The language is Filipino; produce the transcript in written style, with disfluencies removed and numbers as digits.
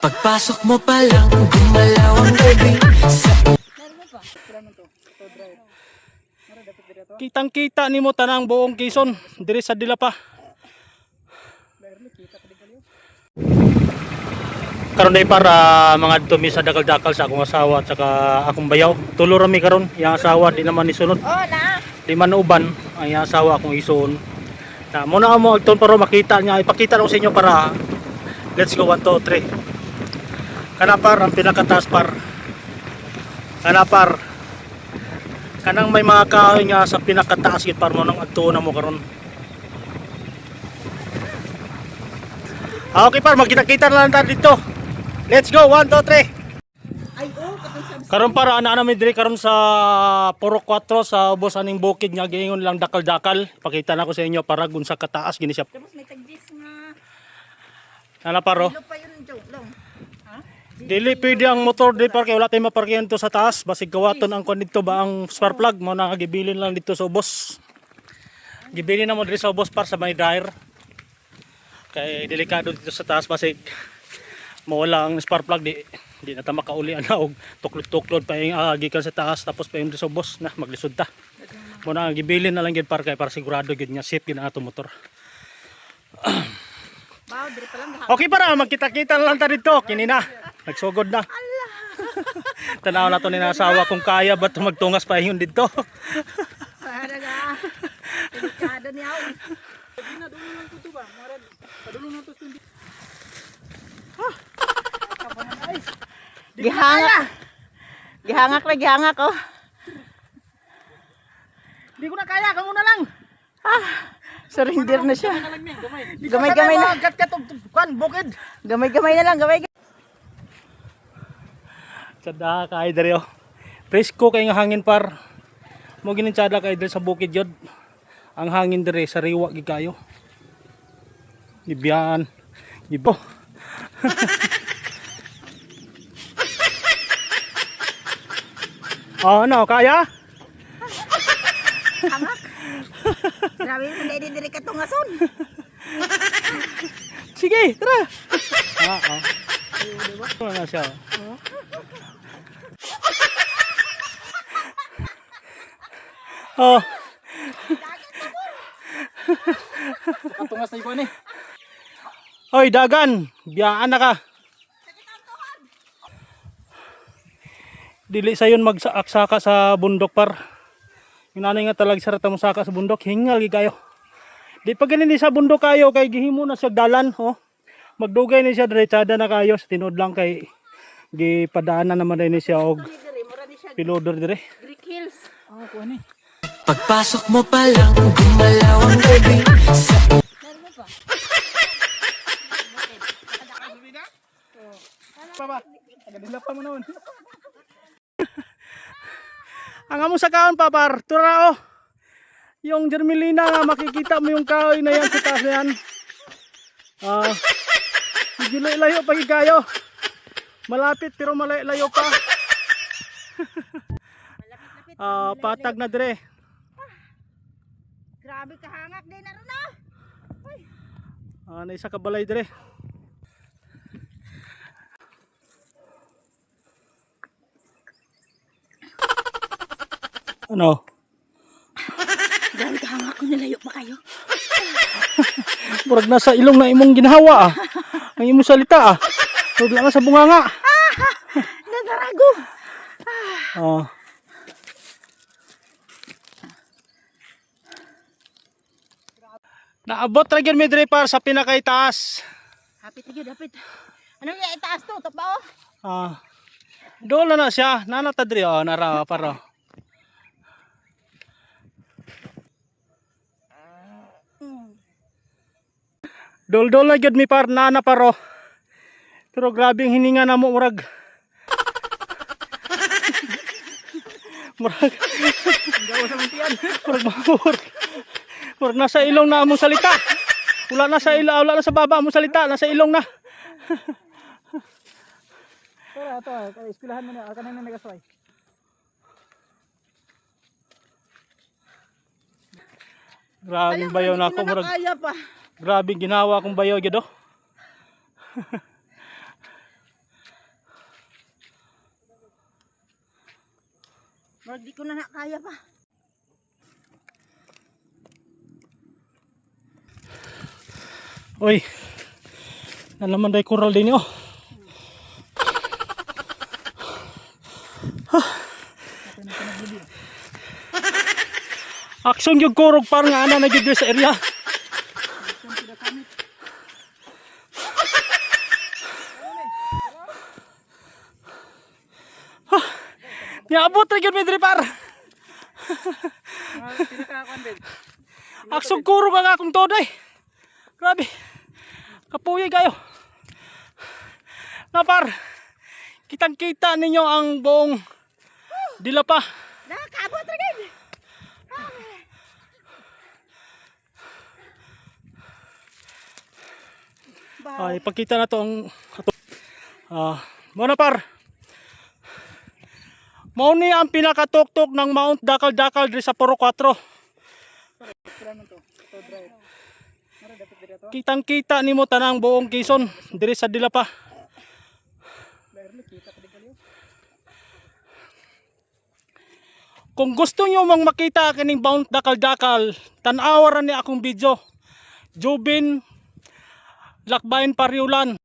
Pagpasok mo pa lang, gumalaw ang gabi sa... Kitang-kita nimo tanang buong Quezon diri sa Dilapa. Karon day para mga dumi sa dakal-dakal sa akong asawa at saka akong bayaw. Tulo rami karon, yang asawa di naman isunod. Oh, na. Di man uban ang yang asawa akong isuon. Na muna mo agton para makita niya, ipakita ko sa inyo para let's go 1 2 3. Kana par ang pinakataas par. Kana par. Kanang may mga kahoy nga sa pinakataas gid par mo nang adto na mo karon. Okay par, magkita-kita na lang tayo dito. Let's go 1 2 3. Ay, oh, katong sabi. Karon para ana namin diri karon sa Purok 4 sa ubos aning bukid nga giingon lang dakal-dakal. Pakita na ko sa inyo para gun sa kataas gini siya. Tapos may tagdis nga. Ana paro. Ilo pa yun, Joe. Long. Ha? Dili pwede ang motor di par kay wala tay maparkihan to sa taas basig gawaton ang kon dito ba ang spark plug mo na gibilin lang dito sa ubos. Gibilin na mo diri sa ubos par sa may dryer. Kay delikado dito sa taas basig mawala ang spark plug di na ta makauli ana og tuklod-tuklod pa yung gikan sa taas tapos pa yung diri sa ubos na maglisod ta. Mo na gibilin na lang gid par kay para sigurado gid nga safe gid ang ato motor. Bao, diri pa lang. Okay para magkita-kita na lang ta dito kini na. Nagsugod na. Tanaw na to ni asawa kung kaya ba to magtungas pa yun dito. Para nga. Delikado niya. Gihangak. Gihangak na gihangak oh. Hindi ko na kaya, kamo na lang. Surrender na siya. Gamay-gamay na. Kan bukid. Gamay-gamay na lang, gamay. Sada kay diri oh. Presko kay nga hangin par. Mo ginin sada kay diri sa bukid jud. Ang hangin diri sa riwa gid kayo. Gibiyan. Gibo. Oh, ano, kaya? Hangak. Grabe mo na diri katungason. Sige, tara. Ano na siya? Oh. Katungas na ikaw ni. Hoy, dagan. Biyaan na ka. Dili sayon magsaka sa bundok par. Inanay nga talag sarata mo saka sa bundok, hingal gi kayo. Di pa ganin sa bundok kayo kay gihimo na siya dalan, oh. Magdugay ni siya diretsada na kayo sa tinud lang kay gipadaanan naman din siya og pilodor dire. Greek Hills. Oh, kuha ni. Pagpasok mo pa lang, gumalaw ang gabi sa... Papa, tagadila pa mo noon. Ang amo sa kaon papar, tura oh. Yung germelina nga makikita mo yung kahoy na yan sa taas na yan. Medyo layo pa kayo. Malapit pero malayo pa. Patag na dire. Grabe kahangak din na ron ah. Na isa ka balay dire. Ano? Grabe kahangak ko nilayo pa kayo. Murag nasa ilong na imong ginhawa ah. Ang imong salita ah. Murag lang sa bunganga. Nagarago. Naabot ra gyud mi dire par sa pinakaitaas. Hapit na gyud, hapit. Ano yung itaas to? Tapa oh. Doon na siya. Nanata dire oh, nara paro. Dol-dol na gyud mi par nana paro. Pero grabe ang hininga na mo murag. Murag. Gawa sa muntian. Murag nasa ilong na among salita. Wala na sa ilaw, wala na sa baba among salita, nasa ilong na. Tara, ito. Iskilahan mo na. Kanina nagasway. Grabe bayaw na ako murag. Kaya pa. Grabe ginawa kong bayaw gyud oh. Murag di ko na nakaya pa. Uy, nalaman day coral din yun. Aksyon yung kurog parang ana na gyud sa area. Niabot ra gyud mi diri par. Aksyon kurog ang akong today. Grabe. Kapuyoy kayo. Na par. Kitang-kita ninyo ang buong Dilapa. Nakakabot ra gid. Ay, ipakita na to ang muna par. Mao ni ang pinakatuktok ng Mount Dakal-Dakal diri sa Puro 4. Kitang-kita nimo tanang buong Quezon diri sa Dilapa. Kung gusto nyo mang makita kining Mount Dakal-Dakal, tan-awa ra ni akong video. Jubin Lakbayin Pariulan.